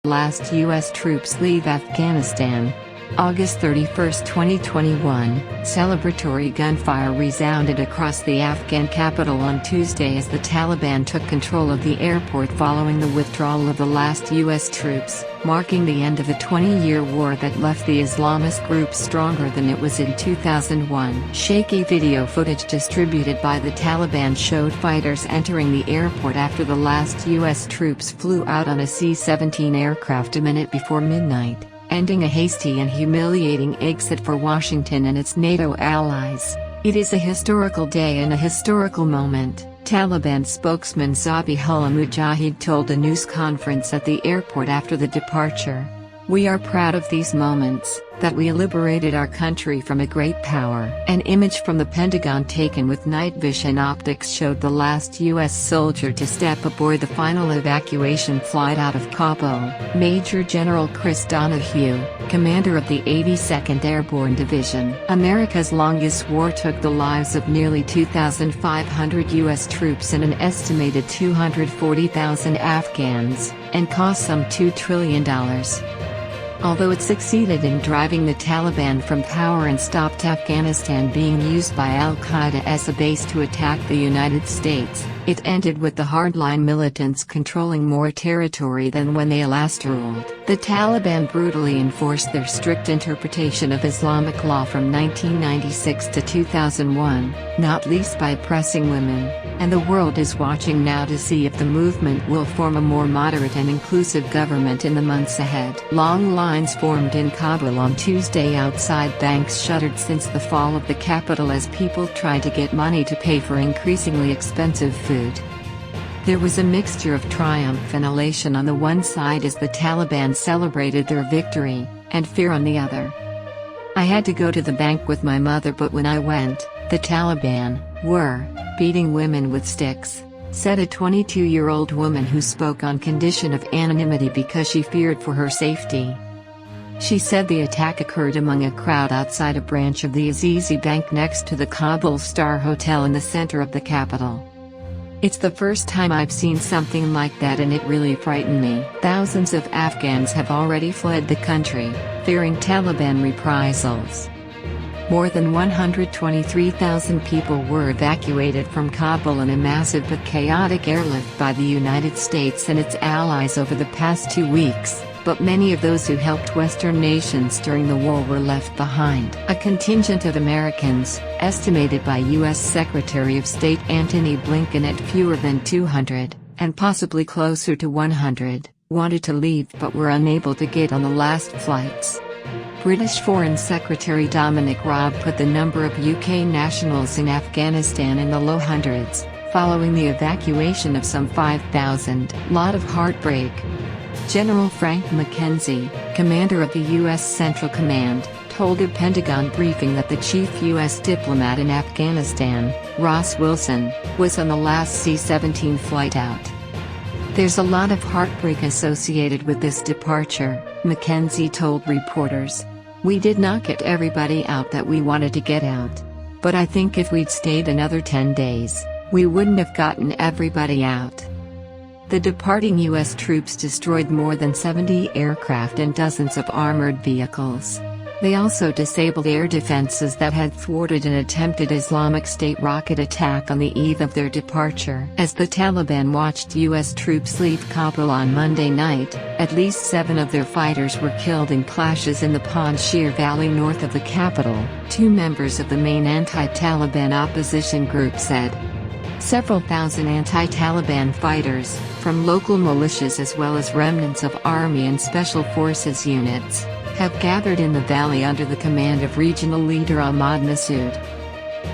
Last U.S. troops leave Afghanistan. August 31, 2021, celebratory gunfire resounded across the Afghan capital on Tuesday as the Taliban took control of the airport following the withdrawal of the last U.S. troops, marking the end of a 20-year war that left the Islamist group stronger than it was in 2001. Shaky video footage distributed by the Taliban showed fighters entering the airport after the last U.S. troops flew out on a C-17 aircraft a minute before midnight, ending a hasty and humiliating exit for Washington and its NATO allies. It is a historical day and a historical moment, Taliban spokesman Zabihullah Mujahid told a news conference at the airport after the departure. "We are proud of these moments, that we liberated our country from a great power." An image from the Pentagon taken with night vision optics showed the last U.S. soldier to step aboard the final evacuation flight out of Kabul. Major General Chris Donahue, commander of the 82nd Airborne Division. America's longest war took the lives of nearly 2,500 U.S. troops and an estimated 240,000 Afghans, and cost some $2 trillion. Although it succeeded in driving the Taliban from power and stopped Afghanistan being used by al-Qaeda as a base to attack the United States, it ended with the hardline militants controlling more territory than when they last ruled. The Taliban brutally enforced their strict interpretation of Islamic law from 1996 to 2001, not least by oppressing women, and the world is watching now to see if the movement will form a more moderate and inclusive government in the months ahead. Long lines formed in Kabul on Tuesday outside banks shuttered since the fall of the capital as people tried to get money to pay for increasingly expensive food. There was a mixture of triumph and elation on the one side as the Taliban celebrated their victory, and fear on the other. "I had to go to the bank with my mother, but when I went, the Taliban were beating women with sticks," said a 22-year-old woman who spoke on condition of anonymity because she feared for her safety. She said the attack occurred among a crowd outside a branch of the Azizi Bank next to the Kabul Star Hotel in the center of the capital. "It's the first time I've seen something like that and it really frightened me." Thousands of Afghans have already fled the country, fearing Taliban reprisals. More than 123,000 people were evacuated from Kabul in a massive but chaotic airlift by the United States and its allies over the past 2 weeks, but many of those who helped Western nations during the war were left behind. A contingent of Americans, estimated by U.S. Secretary of State Antony Blinken at fewer than 200, and possibly closer to 100, wanted to leave but were unable to get on the last flights. British Foreign Secretary Dominic Raab put the number of UK nationals in Afghanistan in the low hundreds, following the evacuation of some 5,000. Lot of heartbreak. General Frank McKenzie, commander of the U.S. Central Command, told a Pentagon briefing that the chief U.S. diplomat in Afghanistan, Ross Wilson, was on the last C-17 flight out. "There's a lot of heartbreak associated with this departure," McKenzie told reporters. "We did not get everybody out that we wanted to get out. But I think if we'd stayed another 10 days, we wouldn't have gotten everybody out." The departing U.S. troops destroyed more than 70 aircraft and dozens of armored vehicles. They also disabled air defenses that had thwarted an attempted Islamic State rocket attack on the eve of their departure. As the Taliban watched U.S. troops leave Kabul on Monday night, at least 7 of their fighters were killed in clashes in the Panjshir Valley north of the capital, 2 members of the main anti-Taliban opposition group said. Several thousand anti-Taliban fighters, from local militias as well as remnants of Army and Special Forces units, have gathered in the valley under the command of regional leader Ahmad Massoud.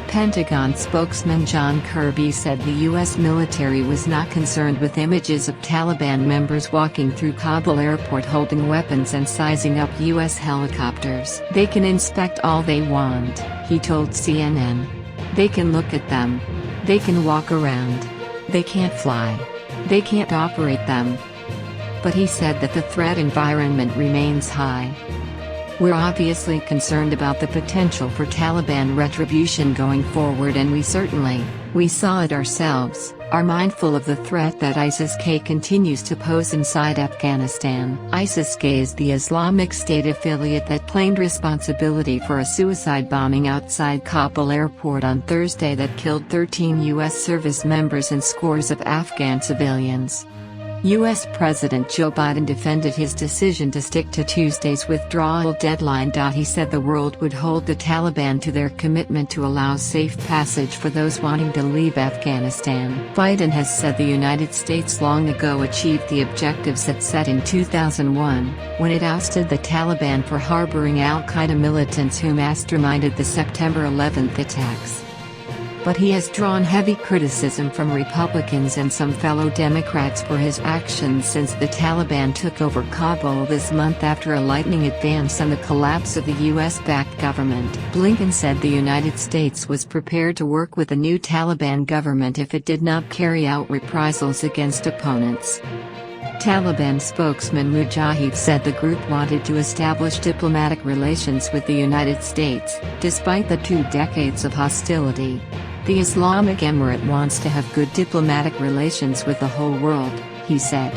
Pentagon spokesman John Kirby said the U.S. military was not concerned with images of Taliban members walking through Kabul airport holding weapons and sizing up U.S. helicopters. "They can inspect all they want," he told CNN. "They can look at them. They can walk around. They can't fly. They can't operate them." But he said that the threat environment remains high. "We're obviously concerned about the potential for Taliban retribution going forward and we saw it ourselves, are mindful of the threat that ISIS-K continues to pose inside Afghanistan. ISIS-K is the Islamic State affiliate that claimed responsibility for a suicide bombing outside Kabul airport on Thursday that killed 13 U.S. service members and scores of Afghan civilians. U.S. President Joe Biden defended his decision to stick to Tuesday's withdrawal deadline. He said the world would hold the Taliban to their commitment to allow safe passage for those wanting to leave Afghanistan. Biden has said the United States long ago achieved the objectives it set in 2001, when it ousted the Taliban for harboring al-Qaeda militants who masterminded the September 11th attacks. But he has drawn heavy criticism from Republicans and some fellow Democrats for his actions since the Taliban took over Kabul this month after a lightning advance and the collapse of the U.S.-backed government. Blinken said the United States was prepared to work with the new Taliban government if it did not carry out reprisals against opponents. Taliban spokesman Mujahid said the group wanted to establish diplomatic relations with the United States, despite the 2 decades of hostility. The Islamic Emirate wants to have good diplomatic relations with the whole world, he said.